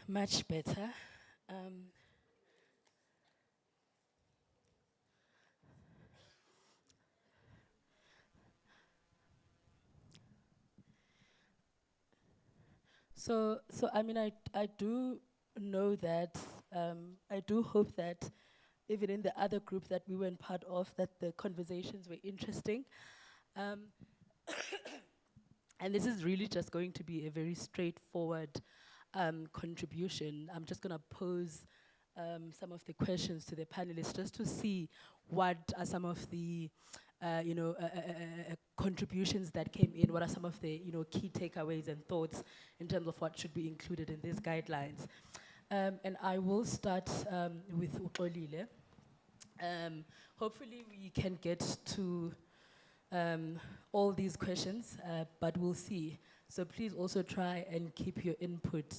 Much better. Um, so I mean, I do know that, I do hope that even in the other group that we weren't part of, that the conversations were interesting. Um, and this is really just going to be a very straightforward contribution. I'm just going to pose some of the questions to the panelists just to see what are some of the contributions that came in. What are some of the key takeaways and thoughts in terms of what should be included in these guidelines? And I will start with Uxolile. Hopefully we can get to all these questions, but we'll see. So please also try and keep your input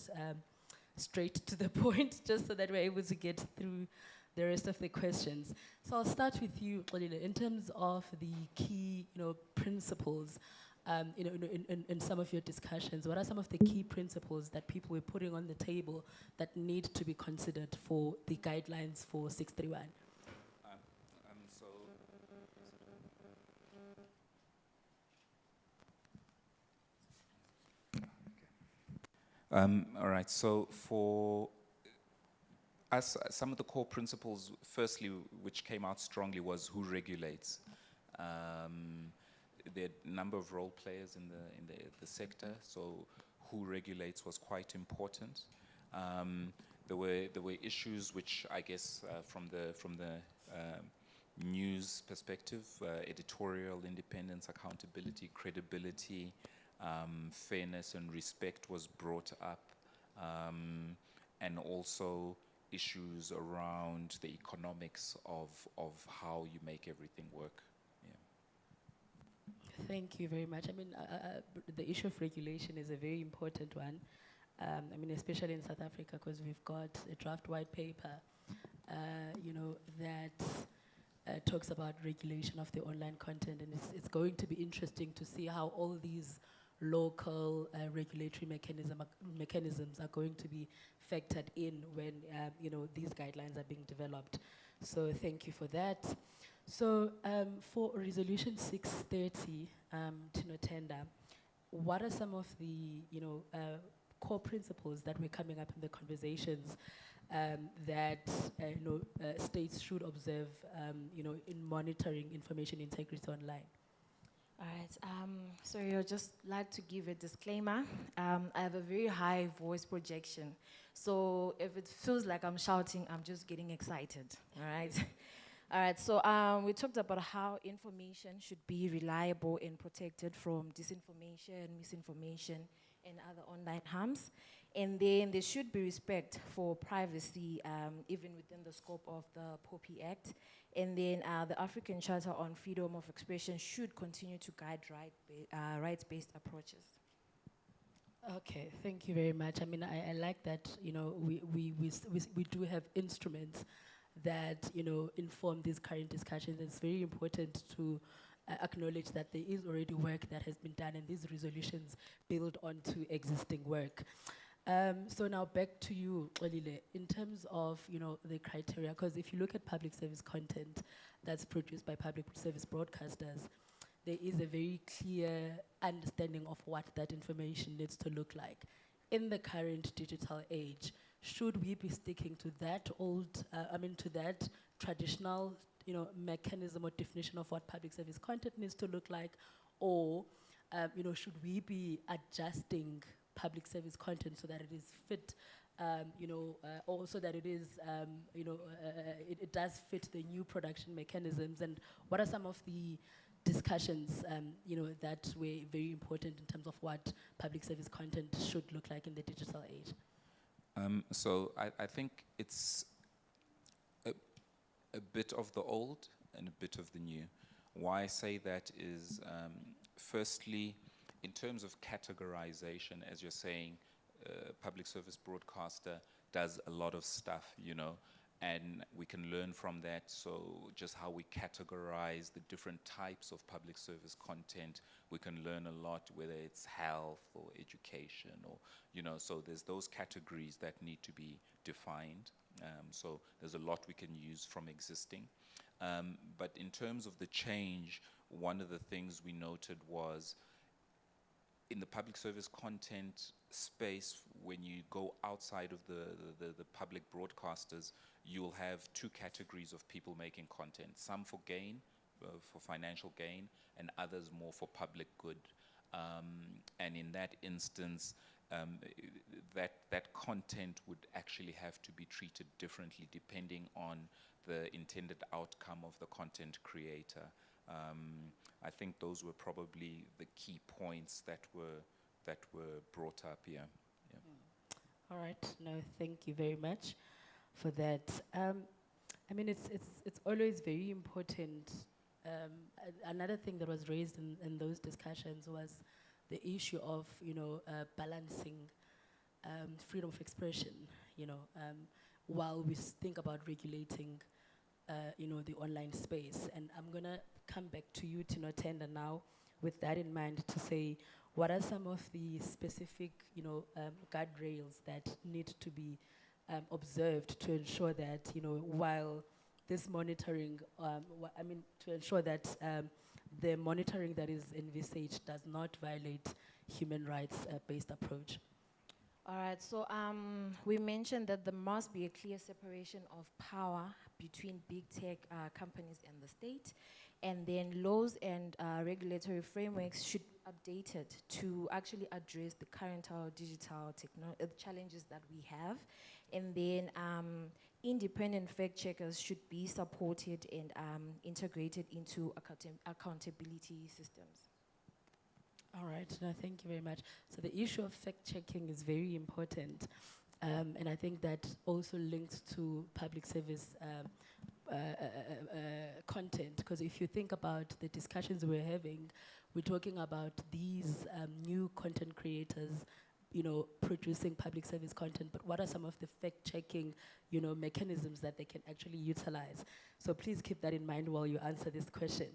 straight to the point, just so that we're able to get through the rest of the questions. So I'll start with you, Xolile, in terms of the key, principles. In some of your discussions, what are some of the key principles that people were putting on the table that need to be considered for the guidelines for 631? So all right. So for us, some of the core principles, firstly, which came out strongly, was who regulates. There are a number of role players in the sector, so who regulates was quite important. There were issues which I guess from the news perspective, editorial independence, accountability, credibility, fairness and respect was brought up, and also issues around the economics of how you make everything work. Yeah. Thank you very much. I mean, the issue of regulation is a very important one. I mean, especially in South Africa, because we've got a draft white paper, that talks about regulation of the online content, and it's going to be interesting to see how all these local regulatory mechanisms are going to be factored in when these guidelines are being developed. So thank you for that. So for Resolution 630, Tinotenda, what are some of the core principles that were coming up in the conversations that states should observe in monitoring information integrity online? All right, so I'd just like to give a disclaimer. I have a very high voice projection. So if it feels like I'm shouting, I'm just getting excited, all right? All right, so we talked about how information should be reliable and protected from disinformation, misinformation, and other online harms. And then there should be respect for privacy, even within the scope of the POPI Act. And then the African Charter on Freedom of Expression should continue to guide rights-based approaches. Okay, thank you very much. I mean, I like that, we do have instruments that, inform these current discussions. It's very important to acknowledge that there is already work that has been done and these resolutions build onto existing work. So now back to you, Xolile, in terms of the criteria, because if you look at public service content that's produced by public service broadcasters, there is a very clear understanding of what that information needs to look like. In the current digital age, should we be sticking to that to that traditional mechanism or definition of what public service content needs to look like, or should we be adjusting public service content so that it is fit, or so that it is, it does fit the new production mechanisms? And what are some of the discussions, that were very important in terms of what public service content should look like in the digital age? So I think it's a bit of the old and a bit of the new. Why I say that is, firstly, in terms of categorization, as you're saying, public service broadcaster does a lot of stuff, and we can learn from that. So just how we categorize the different types of public service content, we can learn a lot, whether it's health or education or, so there's those categories that need to be defined. So there's a lot we can use from existing. But in terms of the change, one of the things we noted was in the public service content space, when you go outside of the public broadcasters, you'll have two categories of people making content, some for gain, for financial gain, and others more for public good. And in that instance, that content would actually have to be treated differently depending on the intended outcome of the content creator. I think those were probably the key points that were brought up here. Yeah. All right. No, thank you very much for that. I mean, it's always very important. Another thing that was raised in those discussions was the issue of balancing freedom of expression. While we think about regulating the online space. And I'm going to come back to you, Tinotenda, now with that in mind to say, what are some of the specific, guardrails that need to be observed to ensure that, while this monitoring, to ensure that the monitoring that is envisaged does not violate human rights-based approach? All right, so we mentioned that there must be a clear separation of power between big tech companies and the state, and then laws and regulatory frameworks should be updated to actually address the current digital challenges that we have, and then independent fact checkers should be supported and integrated into accountability systems. All right, no, thank you very much. So the issue of fact-checking is very important, and I think that also links to public service content, because if you think about the discussions we're having, we're talking about these new content creators, producing public service content, but what are some of the fact-checking, mechanisms that they can actually utilize? So please keep that in mind while you answer this question.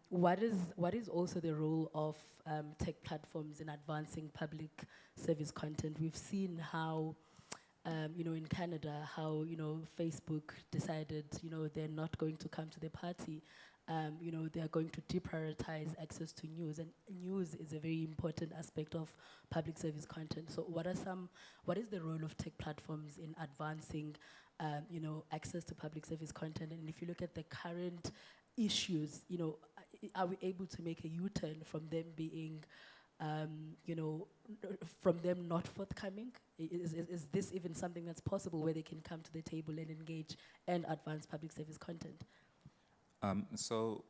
What is also the role of tech platforms in advancing public service content? We've seen how, in Canada, how Facebook decided they're not going to come to the party. They're going to deprioritize access to news, and news is a very important aspect of public service content. So what is the role of tech platforms in advancing access to public service content? And if you look at the current issues, are we able to make a U-turn from them being, from them not forthcoming? Is this even something that's possible where they can come to the table and engage and advance public service content? So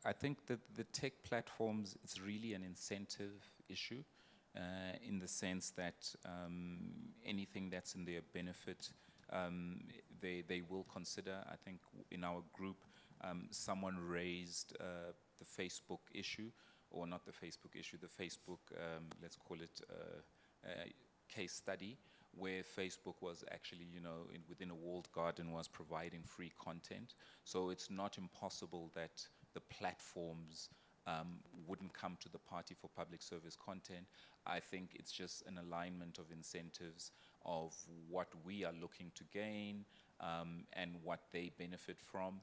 I think that the tech platforms, it's really an incentive issue in the sense that anything that's in their benefit, they will consider. I think in our group, someone raised the Facebook issue, or not the Facebook issue, the Facebook, let's call it case study, where Facebook was actually, within a walled garden was providing free content. So it's not impossible that the platforms wouldn't come to the party for public service content. I think it's just an alignment of incentives of what we are looking to gain and what they benefit from.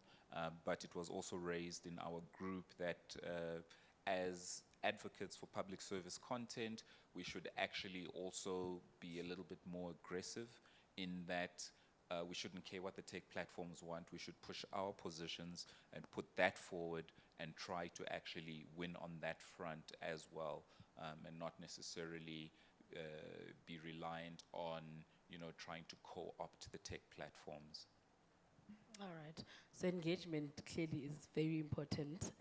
But it was also raised in our group that as advocates for public service content, we should actually also be a little bit more aggressive in that we shouldn't care what the tech platforms want. We should push our positions and put that forward and try to actually win on that front as well, and not necessarily be reliant on trying to co-opt the tech platforms. All right. So engagement clearly is very important.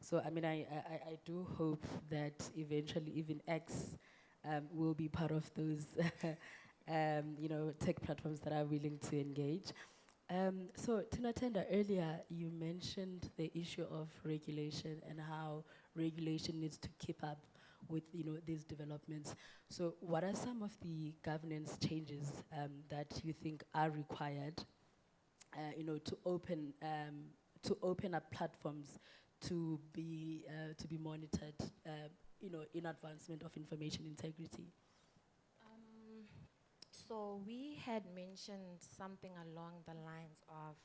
So I mean, I do hope that eventually even X will be part of those, tech platforms that are willing to engage. So Tinotenda, earlier you mentioned the issue of regulation and how regulation needs to keep up with these developments. So, what are some of the governance changes that you think are required, to open up platforms to be monitored, in advancement of information integrity? Um, so we had mentioned something along the lines of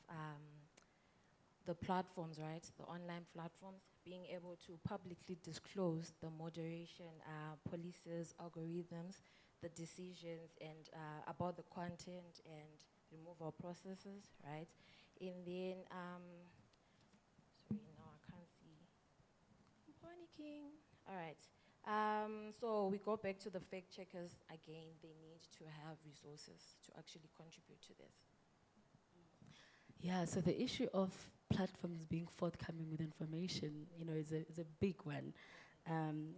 the platforms, right? The online platforms being able to publicly disclose the moderation policies, algorithms, the decisions, and about the content and removal processes, right? And then, sorry, now I can't see. I'm panicking. All right. So we go back to the fact checkers again. They need to have resources to actually contribute to this. Yeah, so the issue of platforms being forthcoming with information, is a big one.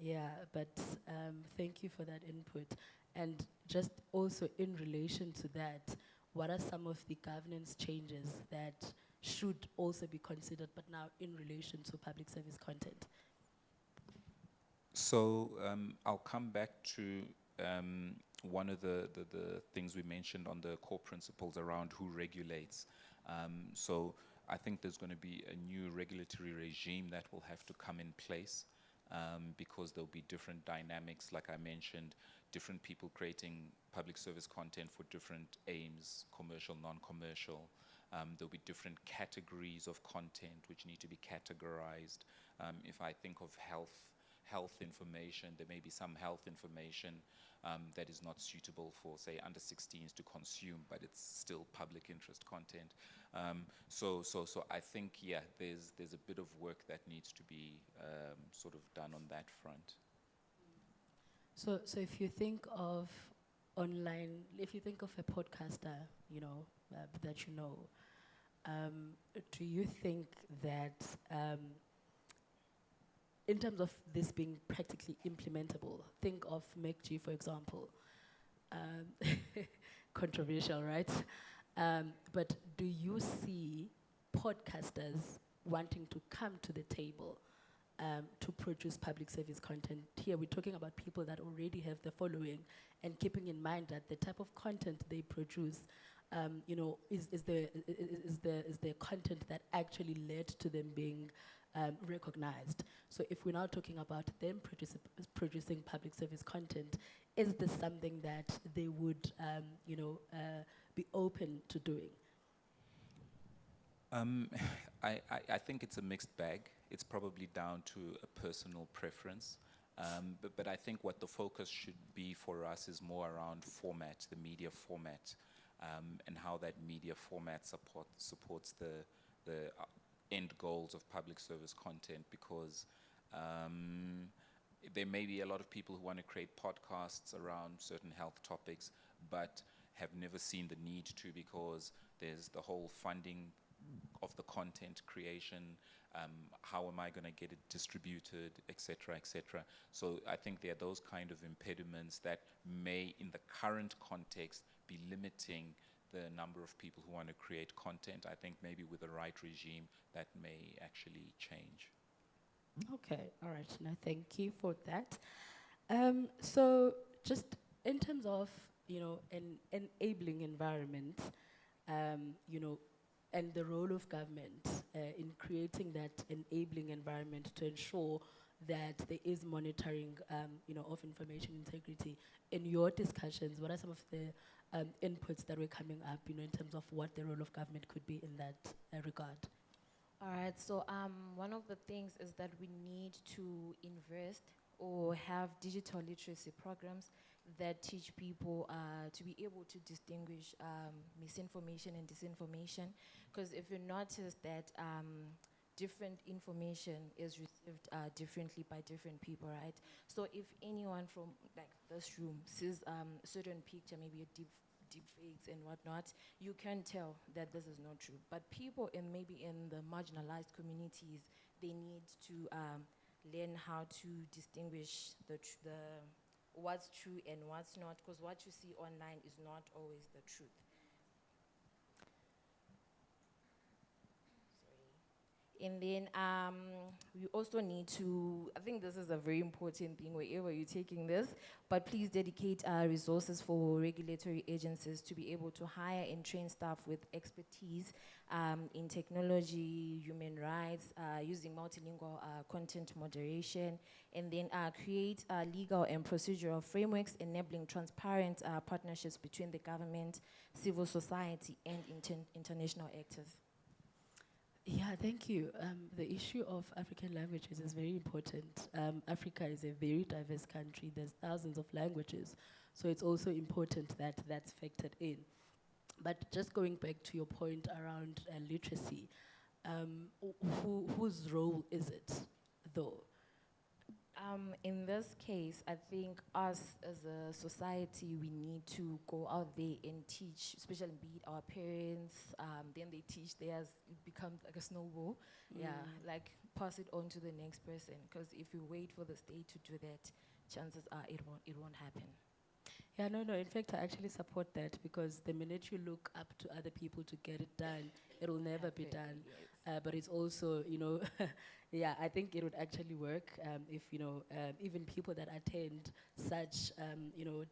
Yeah, but thank you for that input. And just also in relation to that, what are some of the governance changes that should also be considered, but now in relation to public service content? So I'll come back to one of the things we mentioned on the core principles around who regulates. So I think there's going to be a new regulatory regime that will have to come in place, because there'll be different dynamics, like I mentioned, different people creating public service content for different aims, commercial, non-commercial. There'll be different categories of content which need to be categorized. If I think of health information, there may be some health information that is not suitable for, say, under 16s to consume, but it's still public interest content. So I think, yeah, there's a bit of work that needs to be sort of done on that front. So if you think of online, if you think of a podcaster, that do you think that in terms of this being practically implementable, think of MacG, for example. Controversial, right? But do you see podcasters wanting to come to the table to produce public service content? Here we're talking about people that already have the following, and keeping in mind that the type of content they produce is the content that actually led to them being recognized. So if we're now talking about them producing public service content, is this something that they would be open to doing? I think it's a mixed bag. It's probably down to a personal preference. But I think what the focus should be for us is more around format, the media format, and how that media format supports the end goals of public service content, because there may be a lot of people who want to create podcasts around certain health topics, but have never seen the need to, because there's the whole funding of the content creation, how am I going to get it distributed, et cetera, et cetera. So I think there are those kind of impediments that may, in the current context, be limiting the number of people who want to create content. I think maybe with the right regime, that may actually change. Okay, all right. No, thank you for that. So just in terms of, an enabling environment, and the role of government in creating that enabling environment to ensure that there is monitoring, of information integrity. In your discussions, what are some of the inputs that were coming up, in terms of what the role of government could be in that regard? All right, so one of the things is that we need to invest or have digital literacy programs that teach people to be able to distinguish misinformation and disinformation. Because if you notice that different information is received differently by different people, right? So if anyone from like this room sees a certain picture, maybe a deep fakes and whatnot, you can tell that this is not true. But people maybe in the marginalized communities, they need to learn how to distinguish the what's true and what's not, because what you see online is not always the truth. Sorry. And then we also need to, I think this is a very important thing wherever you're taking this, but please dedicate resources for regulatory agencies to be able to hire and train staff with expertise in technology, human rights, using multilingual content moderation, and then create legal and procedural frameworks enabling transparent partnerships between the government, civil society, and international actors. Yeah, thank you. The issue of African languages is very important. Africa is a very diverse country. There's thousands of languages, so it's also important that that's factored in. But just going back to your point around literacy, whose role is it, though? In this case, I think us as a society, we need to go out there and teach, especially be it our parents, then they teach theirs, it becomes like a snowball. Yeah, like pass it on to the next person. Because if you wait for the state to do that, chances are it won't happen. Yeah, no. In fact, I actually support that because the minute you look up to other people to get it done, it'll never be done. Yes. But it's also, yeah, I think it would actually work if, even people that attend such,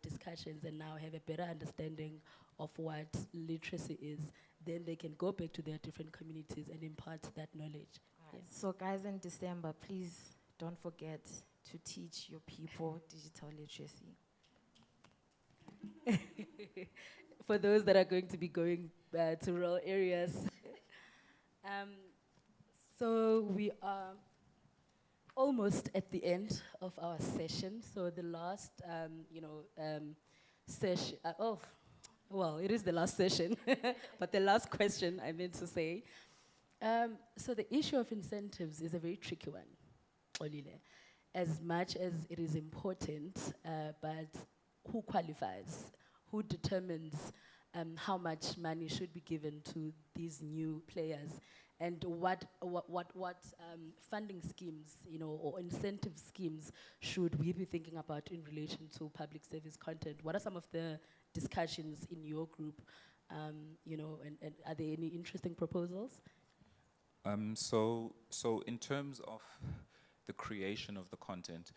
discussions and now have a better understanding of what literacy is, then they can go back to their different communities and impart that knowledge. Right. So guys, in December, please don't forget to teach your people digital literacy. For those that are going to be going to rural areas. So we are almost at the end of our session. So the last, session, it is the last session, but the last question I meant to say. So the issue of incentives is a very tricky one, Olile. As much as it is important, but who qualifies? Who determines how much money should be given to these new players? And what funding schemes, or incentive schemes should we be thinking about in relation to public service content? What are some of the discussions in your group, and are there any interesting proposals? So in terms of the creation of the content,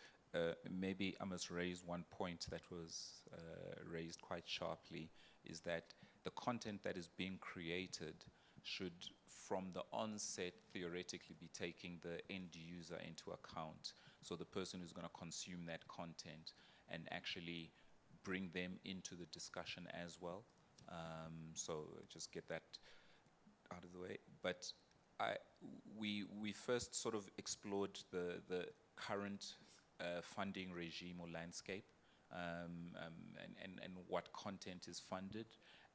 maybe I must raise one point that was raised quite sharply, is that the content that is being created should, from the onset, theoretically be taking the end user into account. So the person who's going to consume that content and actually bring them into the discussion as well. So just get that out of the way. But we first sort of explored the current funding regime or landscape, and what content is funded,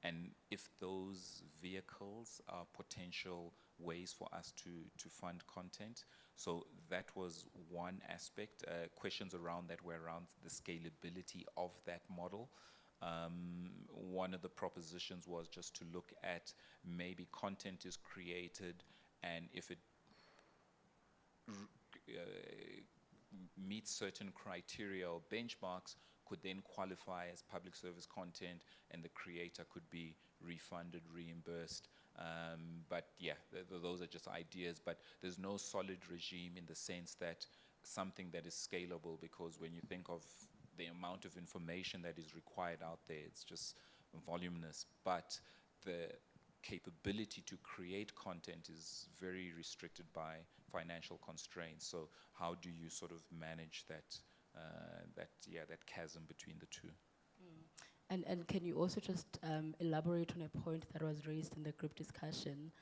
and if those vehicles are potential ways for us to fund content. So that was one aspect. Questions around that were around the scalability of that model. One of the propositions was just to look at maybe content is created, and if it meets certain criteria or benchmarks, could then qualify as public service content, and the creator could be refunded, reimbursed. But yeah, those are just ideas, but there's no solid regime in the sense that something that is scalable, because when you think of the amount of information that is required out there, it's just voluminous. But the capability to create content is very restricted by financial constraints. So how do you sort of manage that that chasm between the two? And can you also just elaborate on a point that was raised in the group discussion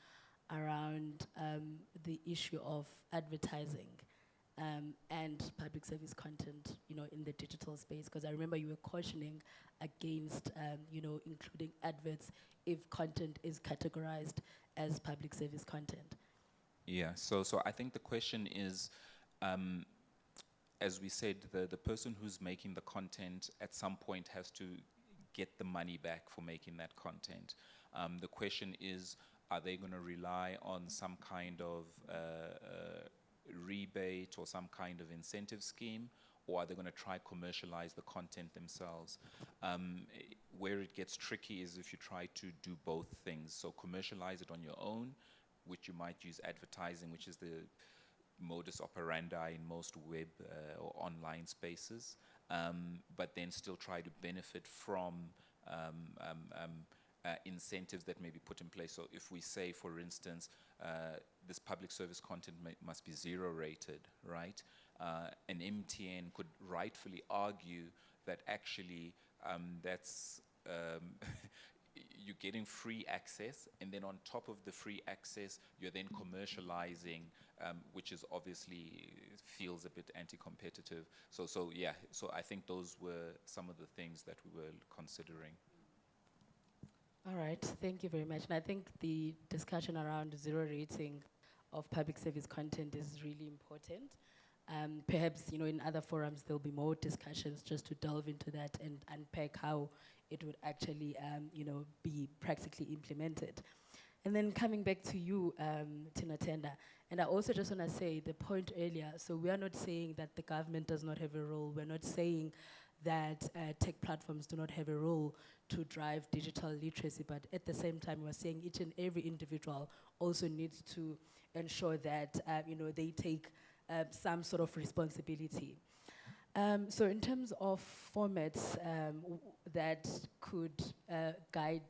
around the issue of advertising and public service content, in the digital space? Because I remember you were cautioning against, including adverts if content is categorized as public service content. Yeah, so I think the question is, as we said, the person who's making the content at some point has to get the money back for making that content. The question is, are they going to rely on some kind of rebate or some kind of incentive scheme, or are they going to try commercialize the content themselves? Where it gets tricky is if you try to do both things. So commercialize it on your own, which you might use advertising, which is the modus operandi in most web or online spaces, but then still try to benefit from um, um, um, incentives that may be put in place. So if we say, for instance, this public service content must be zero rated, right? An MTN could rightfully argue that actually that's you're getting free access, and then on top of the free access, you're then commercializing, which is obviously feels a bit anti-competitive. So yeah, so I think those were some of the things that we were considering. All right, thank you very much. And I think the discussion around zero rating of public service content is really important. Perhaps, you know, in other forums there'll be more discussions just to delve into that and unpack how it would actually, you know, be practically implemented. And then coming back to you, Tina Tenda, and I also just want to say the point earlier, so we are not saying that the government does not have a role. We're not saying that tech platforms do not have a role to drive digital literacy, but at the same time, we're saying each and every individual also needs to ensure that, you know, they take some sort of responsibility. So in terms of formats that could guide,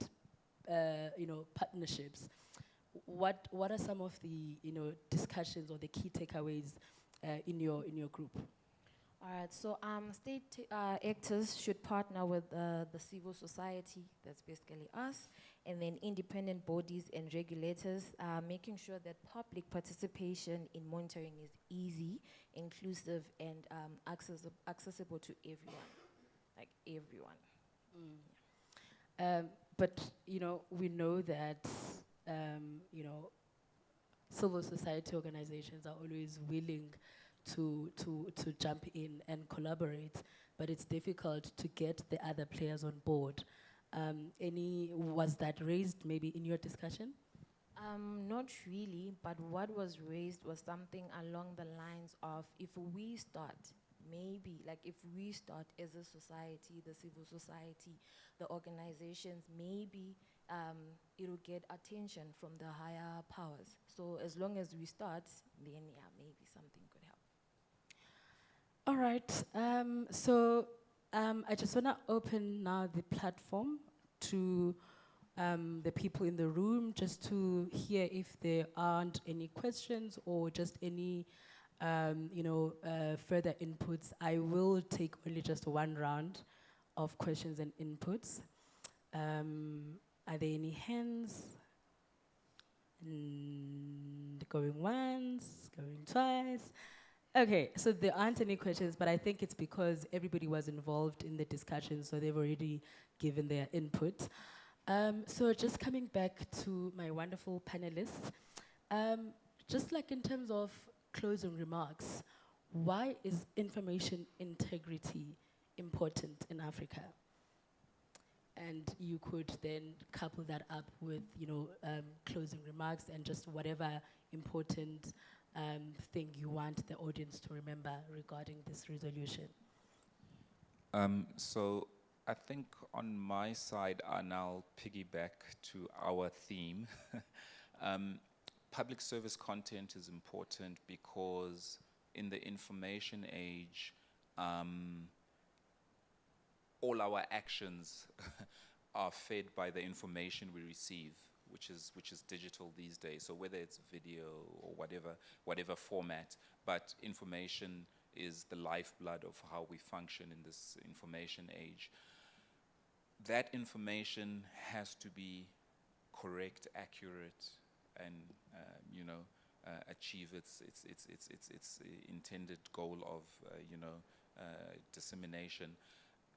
you know, partnerships, what are some of the, you know, discussions or the key takeaways in your group? All right, so state actors should partner with the civil society, that's basically us, and then independent bodies and regulators, making sure that public participation in monitoring is easy, inclusive, and accessible to everyone, like everyone. But, you know, we know that, you know, civil society organizations are always willing to jump in and collaborate, but it's difficult to get the other players on board. Was that raised maybe in your discussion? Not really, but what was raised was something along the lines of, if we start, maybe, like if we start as a society, the civil society, the organizations, maybe it'll get attention from the higher powers. So as long as we start, then yeah, maybe something could help. All right, so I just want to open now the platform to the people in the room, just to hear if there aren't any questions or just any you know, further inputs. I will take only just one round of questions and inputs. Are there any hands? Going once, going twice. Okay, so there aren't any questions, but I think it's because everybody was involved in the discussion, so they've already given their input. So just coming back to my wonderful panelists, just like in terms of closing remarks, why is information integrity important in Africa? And you could then couple that up with, you know, closing remarks and just whatever important thing you want the audience to remember regarding this resolution. So I think on my side, and I'll piggyback to our theme, public service content is important because in the information age, all our actions are fed by the information we receive, which is digital these days. So whether it's video or whatever format, but information is the lifeblood of how we function in this information age. That information has to be correct, accurate, and you know, achieve its intended goal of you know, dissemination.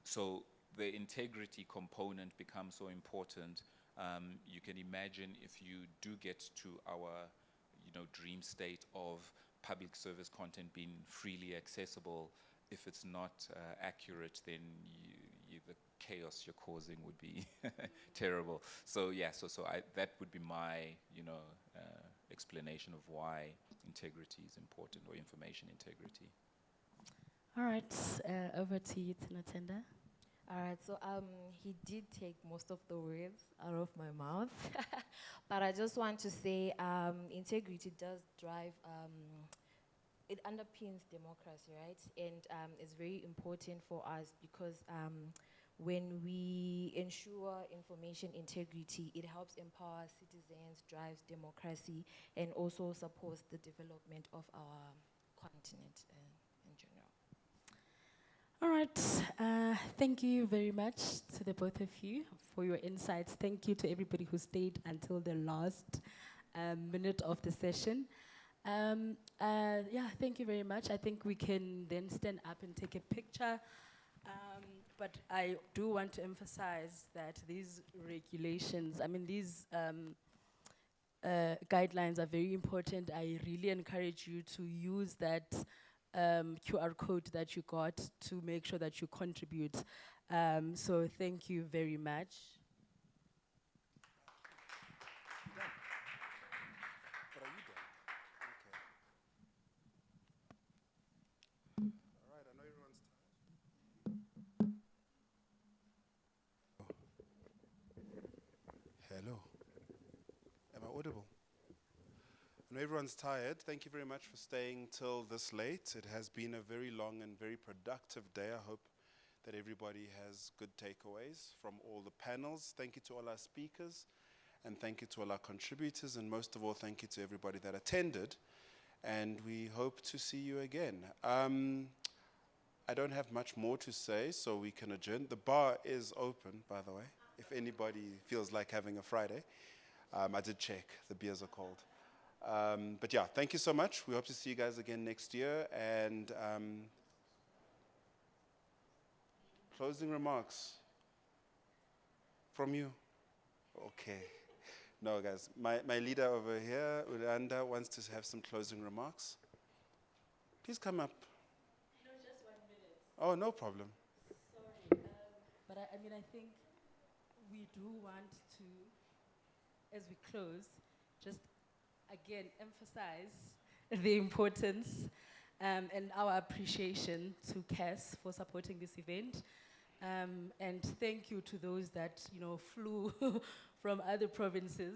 So the integrity component becomes so important. You can imagine if you do get to our, you know, dream state of public service content being freely accessible, if it's not accurate, then the chaos you're causing would be terrible. So yeah, so that would be my, you know, explanation of why integrity is important, or information integrity. All right, over to you, Tina Tenda. All right, so he did take most of the words out of my mouth, but I just want to say integrity does drive, it underpins democracy, right? And it's very important for us because when we ensure information integrity, it helps empower citizens, drives democracy, and also supports the development of our continent in general. All right. Thank you very much to the both of you for your insights. Thank you to everybody who stayed until the last minute of the session. Yeah, thank you very much. I think we can then stand up and take a picture. But I do want to emphasize that these regulations, I mean, these guidelines are very important. I really encourage you to use that QR code that you got to make sure that you contribute. So thank you very much. But are you done? Okay. All right, I know everyone's tired. Hello. Am I audible? I know everyone's tired. Thank you very much for staying till this late. It has been a very long and very productive day. I hope that everybody has good takeaways from all the panels. Thank you to all our speakers, and thank you to all our contributors, and most of all, thank you to everybody that attended, and we hope to see you again. I don't have much more to say, so we can adjourn. The bar is open, by the way, if anybody feels like having a Friday. I did check, the beers are cold. But yeah, thank you so much. We hope to see you guys again next year. And closing remarks from you? Okay. No, guys, my leader over here, Ulanda, wants to have some closing remarks. Please come up. No, just 1 minute. Oh, no problem. Sorry. But I mean, I think we do want to, as we close, just again emphasize the importance and our appreciation to CAS for supporting this event. And thank you to those that flew from other provinces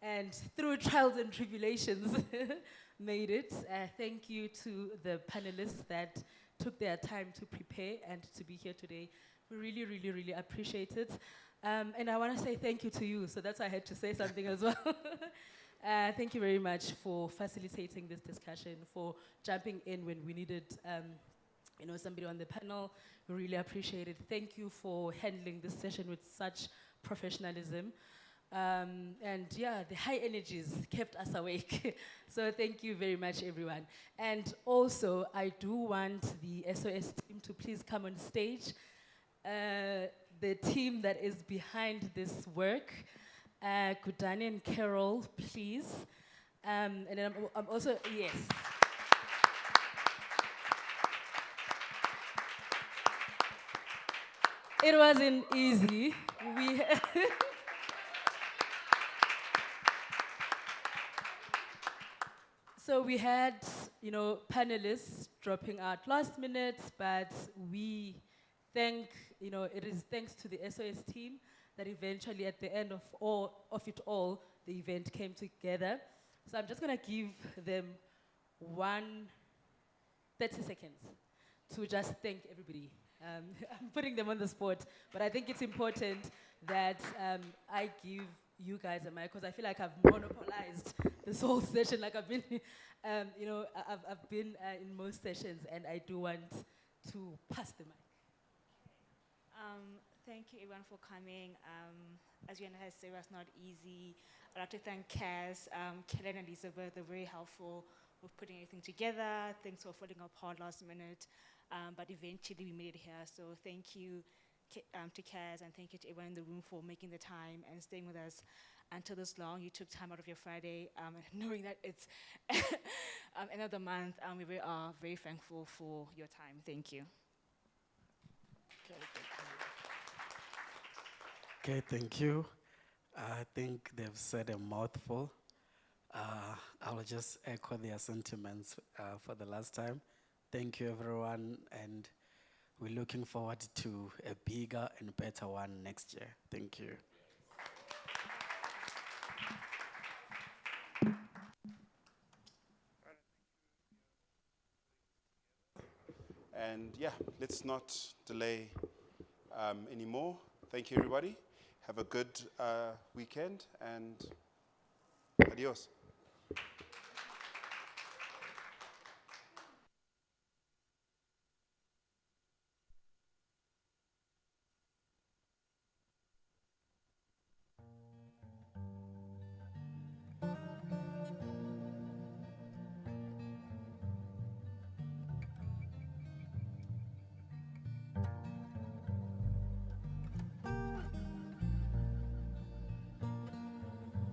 and through trials and tribulations made it. Thank you to the panelists that took their time to prepare and to be here today. We really, really, really appreciate it. And I want to say thank you to you, so that's why I had to say something as well. Thank you very much for facilitating this discussion, for jumping in when we needed somebody on the panel. We really appreciate it. Thank you for handling this session with such professionalism. And yeah, the high energies kept us awake. So thank you very much, everyone. And also, I do want the SOS team to please come on stage. The team that is behind this work, Kudani and Carol, please. And then I'm also, yes. It wasn't easy. So we had, panelists dropping out last minute, but we thank, it is thanks to the SOS team that eventually at the end of it all, the event came together. So I'm just gonna give them 30 seconds to just thank everybody. I'm putting them on the spot, but I think it's important that I give you guys a mic, because I feel like I've monopolized this whole session. Like I've been, I've been in most sessions, and I do want to pass the mic. Thank you everyone for coming. As Yana has said, it was not easy. I'd like to thank Kaz, Kellen and Elizabeth. They're very helpful with putting everything together. Thanks for falling apart last minute. But eventually we made it here. So thank you to Kaz, and thank you to everyone in the room for making the time and staying with us until this long. You took time out of your Friday, knowing that it's end of the month. We are very thankful for your time. Thank you. Okay, thank you. I think they've said a mouthful. I'll just echo their sentiments for the last time. Thank you, everyone, and we're looking forward to a bigger and better one next year. Thank you. And yeah, let's not delay anymore. Thank you, everybody. Have a good weekend, and adios.